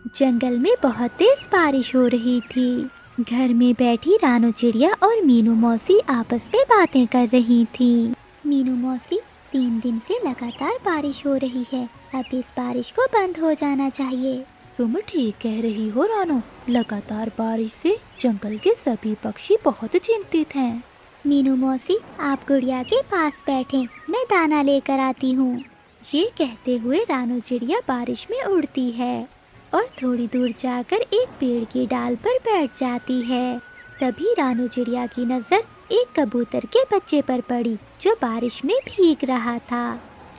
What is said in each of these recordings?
जंगल में बहुत तेज बारिश हो रही थी। घर में बैठी रानू चिड़िया और मीनू मौसी आपस में बातें कर रही थी। मीनू मौसी, 3 दिन से लगातार बारिश हो रही है, अब इस बारिश को बंद हो जाना चाहिए। तुम ठीक कह रही हो रानू, लगातार बारिश से जंगल के सभी पक्षी बहुत चिंतित हैं। मीनू मौसी, आप गुड़िया के पास बैठे, मैं दाना लेकर आती हूँ। ये कहते हुए रानू चिड़िया बारिश में उड़ती है और थोड़ी दूर जाकर एक पेड़ की डाल पर बैठ जाती है। तभी रानू चिड़िया की नज़र एक कबूतर के बच्चे पर पड़ी जो बारिश में भीग रहा था।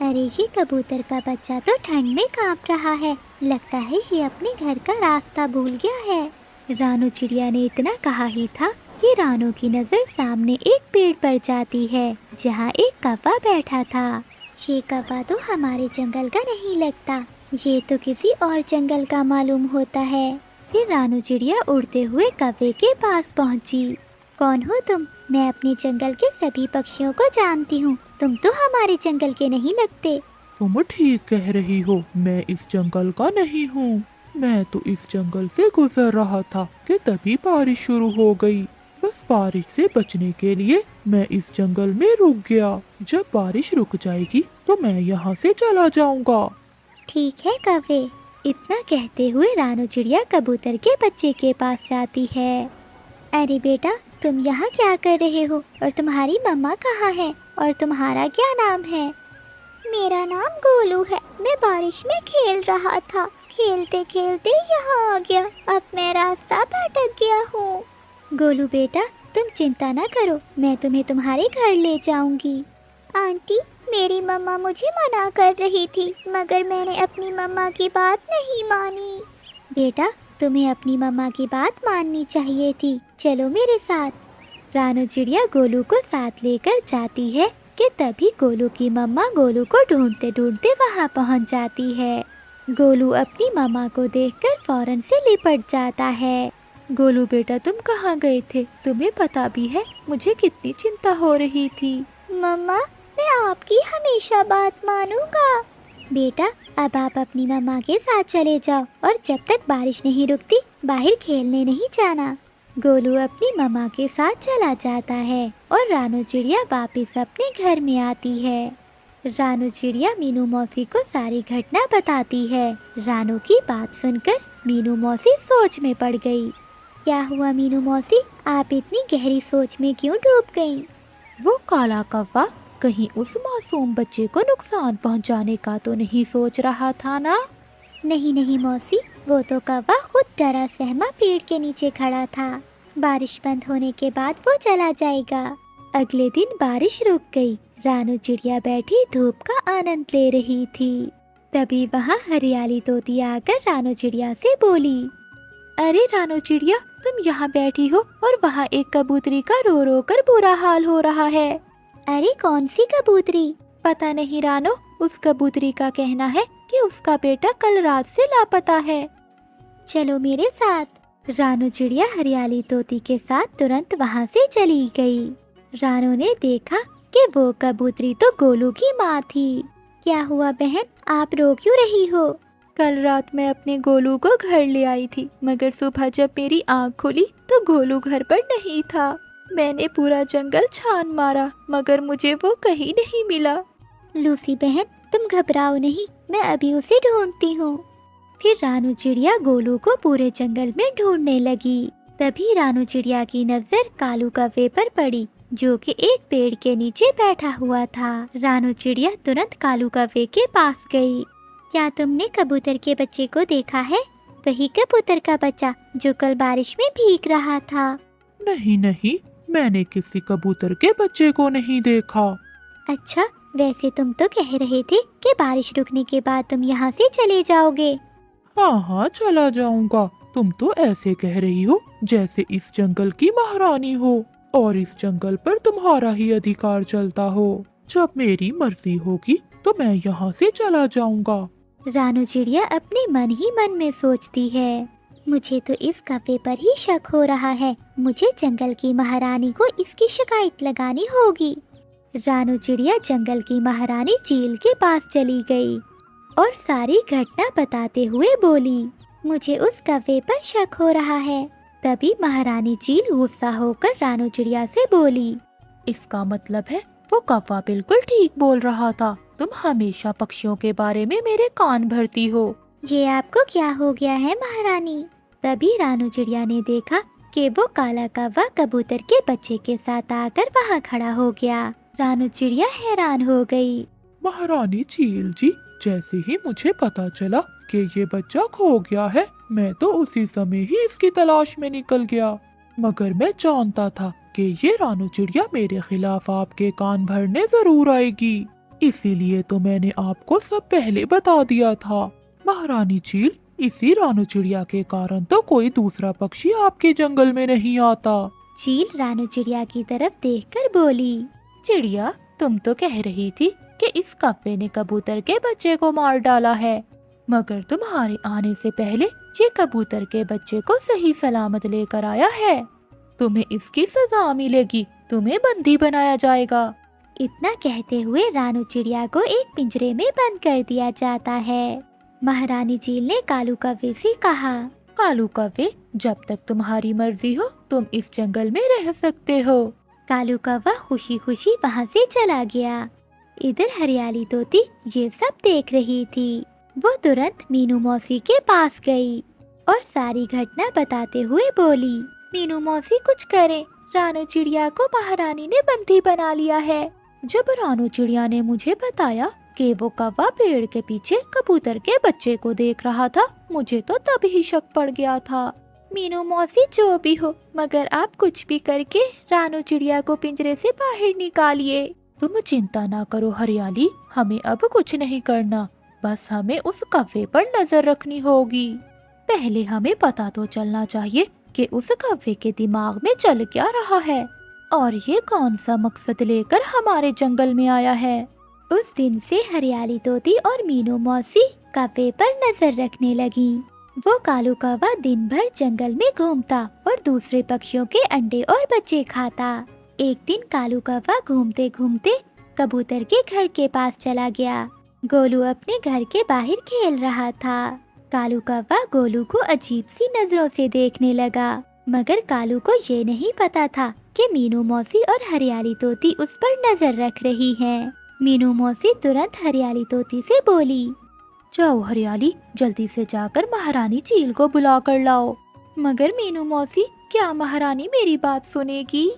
अरे, ये कबूतर का बच्चा तो ठंड में कांप रहा है, लगता है ये अपने घर का रास्ता भूल गया है। रानू चिड़िया ने इतना कहा ही था कि रानू की नज़र सामने एक पेड़ पर जाती है जहाँ एक कौवा बैठा था। ये कौवा तो हमारे जंगल का नहीं लगता, ये तो किसी और जंगल का मालूम होता है। फिर रानू चिड़िया उड़ते हुए कौवे के पास पहुंची। कौन हो तुम? मैं अपने जंगल के सभी पक्षियों को जानती हूँ, तुम तो हमारे जंगल के नहीं लगते। तुम ठीक कह रही हो, मैं इस जंगल का नहीं हूँ। मैं तो इस जंगल से गुजर रहा था कि तभी बारिश शुरू हो गई। बस बारिश से बचने के लिए मैं इस जंगल में रुक गया। जब बारिश रुक जाएगी तो मैं यहाँ से चला जाऊँगा। ठीक है कौवे। इतना कहते हुए रानू चिड़िया कबूतर के बच्चे के पास जाती है। अरे बेटा, तुम यहाँ क्या कर रहे हो और तुम्हारी मम्मा कहाँ है और तुम्हारा क्या नाम है? मेरा नाम गोलू है, मैं बारिश में खेल रहा था, खेलते खेलते यहाँ आ गया, अब मैं रास्ता भटक गया हूँ। गोलू बेटा, तुम चिंता न करो, मैं तुम्हें तुम्हारे घर ले जाऊंगी। आंटी, मेरी मम्मा मुझे मना कर रही थी मगर मैंने अपनी मम्मा की बात नहीं मानी। बेटा, तुम्हें अपनी मम्मा की बात माननी चाहिए थी, चलो मेरे साथ। रानू चिड़िया गोलू को साथ लेकर जाती है कि तभी गोलू की मम्मा गोलू को ढूंढते ढूंढते वहाँ पहुँच जाती है। गोलू अपनी मम्मा को देखकर फौरन से लिपट जाता है। गोलू बेटा, तुम कहाँ गए थे? तुम्हें पता भी है मुझे कितनी चिंता हो रही थी। मम्मा, मैं आपकी हमेशा बात मानूंगा। बेटा, अब आप अपनी मम्मा के साथ चले जाओ और जब तक बारिश नहीं रुकती बाहर खेलने नहीं जाना। गोलू अपनी मम्मा के साथ चला जाता है और रानू चिड़िया वापस अपने घर में आती है। रानू चिड़िया मीनू मौसी को सारी घटना बताती है। रानू की बात सुनकर मीनू मौसी सोच में पड़ गई। क्या हुआ मीनू मौसी, आप इतनी गहरी सोच में क्यों डूब गईं? वो काला कौवा कहीं उस मासूम बच्चे को नुकसान पहुंचाने का तो नहीं सोच रहा था ना? नहीं नहीं मौसी, वो तो कौवा खुद डरा सहमा पेड़ के नीचे खड़ा था। बारिश बंद होने के बाद वो चला जाएगा। अगले दिन बारिश रुक गई। रानू चिड़िया बैठी धूप का आनंद ले रही थी। तभी वहाँ हरियाली तोती आकर रानू चिड़िया से बोली, अरे रानू चिड़िया, तुम यहाँ बैठी हो और वहाँ एक कबूतरी का रो रो कर बुरा हाल हो रहा है। अरे कौन सी कबूतरी? पता नहीं रानू, उस कबूतरी का कहना है कि उसका बेटा कल रात से लापता है। चलो मेरे साथ। रानू चिड़िया हरियाली तोती के साथ तुरंत वहाँ से चली गई। रानू ने देखा कि वो कबूतरी तो गोलू की माँ थी। क्या हुआ बहन, आप रो क्यों रही हो? कल रात मैं अपने गोलू को घर ले आई थी, मगर सुबह जब मेरी आँख खुली तो गोलू घर पर नहीं था। मैंने पूरा जंगल छान मारा मगर मुझे वो कहीं नहीं मिला। लूसी बहन, तुम घबराओ नहीं, मैं अभी उसे ढूंढती हूँ। फिर रानू चिड़िया गोलू को पूरे जंगल में ढूंढने लगी। तभी रानू चिड़िया की नजर कालू कौवे पर पड़ी जो कि एक पेड़ के नीचे बैठा हुआ था। रानू चिड़िया तुरंत कालू कौवे के पास गई। क्या तुमने कबूतर के बच्चे को देखा है? वही कबूतर का बच्चा जो कल बारिश में भीग रहा था। नहीं नहीं, मैंने किसी कबूतर के बच्चे को नहीं देखा। अच्छा, वैसे तुम तो कह रहे थे कि बारिश रुकने के बाद तुम यहाँ से चले जाओगे। हाँ हाँ, चला जाऊंगा। तुम तो ऐसे कह रही हो जैसे इस जंगल की महारानी हो और इस जंगल पर तुम्हारा ही अधिकार चलता हो। जब मेरी मर्जी होगी तो मैं यहाँ से चला जाऊंगा। रानू चिड़िया अपने मन ही मन में सोचती है, मुझे तो इस कौवे पर ही शक हो रहा है, मुझे जंगल की महारानी को इसकी शिकायत लगानी होगी। रानू चिड़िया जंगल की महारानी चील के पास चली गई और सारी घटना बताते हुए बोली, मुझे उस कौवे पर शक हो रहा है। तभी महारानी चील गुस्सा होकर रानू चिड़िया से बोली, इसका मतलब है वो कौवा बिल्कुल ठीक बोल रहा था। तुम हमेशा पक्षियों के बारे में मेरे कान भरती हो। ये आपको क्या हो गया है महारानी? तभी रानू चिड़िया ने देखा कि वो काला कौवा कबूतर के बच्चे के साथ आकर वहाँ खड़ा हो गया। रानू चिड़िया हैरान हो गई। महारानी चील जी, जैसे ही मुझे पता चला कि ये बच्चा खो गया है, मैं तो उसी समय ही इसकी तलाश में निकल गया। मगर मैं जानता था कि ये रानू चिड़िया मेरे खिलाफ आपके कान भरने जरूर आएगी, इसीलिए तो मैंने आपको सब पहले बता दिया था। महारानी चील, इसी रानू चिड़िया के कारण तो कोई दूसरा पक्षी आपके जंगल में नहीं आता। चील रानू चिड़िया की तरफ देखकर बोली, चिड़िया, तुम तो कह रही थी कि इस कौवे ने कबूतर के बच्चे को मार डाला है, मगर तुम्हारे आने से पहले ये कबूतर के बच्चे को सही सलामत लेकर आया है। तुम्हें इसकी सजा मिलेगी, तुम्हें बंदी बनाया जाएगा। इतना कहते हुए रानू चिड़िया को एक पिंजरे में बंद कर दिया जाता है। महारानी चील ने कालू कौवे से कहा, कालू कौवे, जब तक तुम्हारी मर्जी हो तुम इस जंगल में रह सकते हो। कालू कौवा खुशी खुशी वहाँ से चला गया। इधर हरियाली तोती ये सब देख रही थी। वो तुरंत मीनू मौसी के पास गई और सारी घटना बताते हुए बोली, मीनू मौसी कुछ करें, रानू चिड़िया को महारानी ने बंदी बना लिया है। जब रानू चिड़िया ने मुझे बताया कि वो कौवा पेड़ के पीछे कबूतर के बच्चे को देख रहा था, मुझे तो तभी शक पड़ गया था। मीनू मौसी जो भी हो, मगर आप कुछ भी करके रानू चिड़िया को पिंजरे से बाहर निकालिए। तुम चिंता ना करो हरियाली, हमें अब कुछ नहीं करना, बस हमें उस कौवे पर नजर रखनी होगी। पहले हमें पता तो चलना चाहिए कि उस कौवे के दिमाग में चल क्या रहा है और ये कौन सा मकसद लेकर हमारे जंगल में आया है। उस दिन से हरियाली तोती और मीनू मौसी कौवे पर नजर रखने लगी। वो कालू कौवा दिन भर जंगल में घूमता और दूसरे पक्षियों के अंडे और बच्चे खाता। एक दिन कालू कौवा घूमते घूमते कबूतर के घर के पास चला गया। गोलू अपने घर के बाहर खेल रहा था। कालू कौवा गोलू को अजीब सी नजरों से देखने लगा, मगर कालू को ये नहीं पता था कि मीनू मौसी और हरियाली तोती उस पर नजर रख रही हैं। मीनू मौसी तुरंत हरियाली तोती से बोली, जाओ हरियाली, जल्दी से जाकर महारानी चील को बुला कर लाओ। मगर मीनू मौसी, क्या महारानी मेरी बात सुनेगी?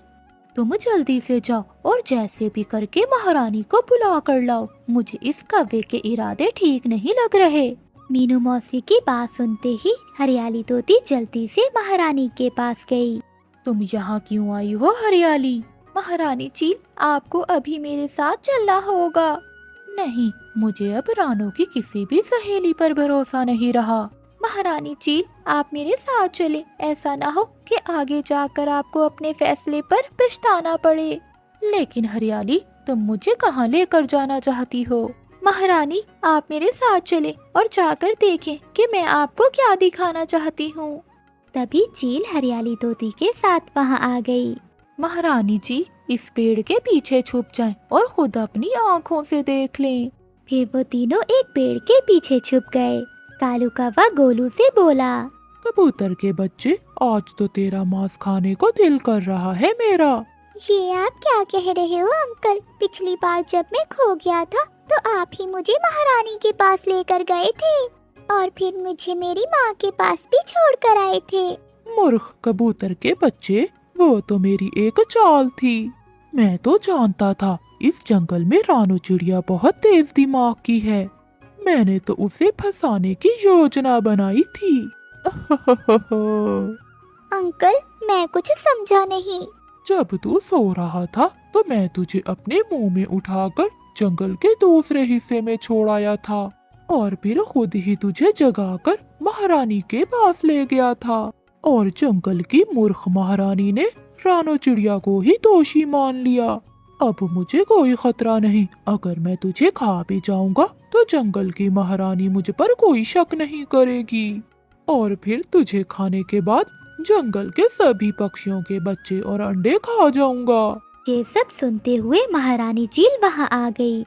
तुम जल्दी से जाओ और जैसे भी करके महारानी को बुला कर लाओ। मुझे इस कौवे के इरादे ठीक नहीं लग रहे। मीनू मौसी की बात सुनते ही हरियाली तोती जल्दी से महारानी के पास गई। तुम यहाँ क्यों आई हो हरियाली? महारानी चील, आपको अभी मेरे साथ चलना होगा। नहीं, मुझे अब रानू की किसी भी सहेली पर भरोसा नहीं रहा। महारानी चील, आप मेरे साथ चले, ऐसा ना हो कि आगे जाकर आपको अपने फैसले पर पछताना पड़े। लेकिन हरियाली, तुम मुझे कहाँ लेकर जाना चाहती हो? महारानी, आप मेरे साथ चले और जाकर देखें कि मैं आपको क्या दिखाना चाहती हूँ। तभी चील हरियाली तोती के साथ वहाँ आ गई। महारानी जी, इस पेड़ के पीछे छुप जाएं और खुद अपनी आँखों से देख लें। फिर वो तीनों एक पेड़ के पीछे छुप गए। कालू कौवा गोलू से बोला, कबूतर के बच्चे, आज तो तेरा मांस खाने को दिल कर रहा है मेरा। ये आप क्या कह रहे हो अंकल? पिछली बार जब मैं खो गया था तो आप ही मुझे महारानी के पास लेकर गए थे और फिर मुझे मेरी माँ के पास भी छोड़ कर आए थे। मूर्ख कबूतर के बच्चे, वो तो मेरी एक चाल थी। मैं तो जानता था इस जंगल में रानू चिड़िया बहुत तेज दिमाग की है। मैंने तो उसे फंसाने की योजना बनाई थी। अंकल, मैं कुछ समझा नहीं। जब तू सो रहा था तो मैं तुझे अपने मुंह में उठाकर जंगल के दूसरे हिस्से में छोड़ आया था और फिर खुद ही तुझे जगाकर महारानी के पास ले गया था। और जंगल की मूर्ख महारानी ने रानू चिड़िया को ही दोषी मान लिया। अब मुझे कोई खतरा नहीं। अगर मैं तुझे खा भी जाऊंगा तो जंगल की महारानी मुझ पर कोई शक नहीं करेगी। और फिर तुझे खाने के बाद जंगल के सभी पक्षियों के बच्चे और अंडे खा जाऊंगा। ये सब सुनते हुए महारानी चील वहाँ आ गई।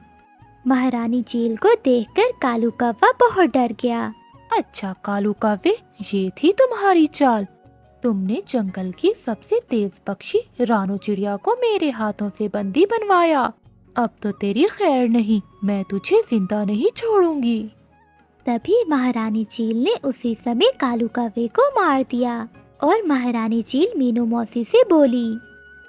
महारानी चील को देखकर कालू कौवा बहुत डर गया। अच्छा कालू कौवे, ये थी तुम्हारी चाल। तुमने जंगल की सबसे तेज पक्षी रानो चिड़िया को मेरे हाथों से बंदी बनवाया। अब तो तेरी खैर नहीं, मैं तुझे जिंदा नहीं छोड़ूंगी। तभी महारानी चील ने उसी समय कालू कौवे को मार दिया और महारानी चील मीनू मौसी से बोली,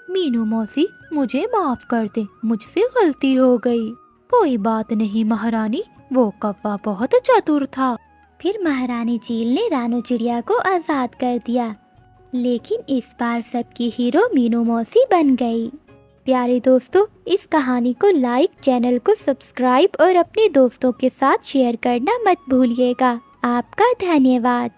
मीनू मौसी, मुझे माफ कर दे, मुझसे गलती हो गई। कोई बात नहीं महारानी, वो कौवा बहुत चतुर था। फिर महारानी चील ने रानो चिड़िया को आजाद कर दिया, लेकिन इस बार सबकी हीरो मीनू मौसी बन गई। प्यारे दोस्तों, इस कहानी को लाइक, चैनल को सब्सक्राइब और अपने दोस्तों के साथ शेयर करना मत भूलिएगा। आपका धन्यवाद।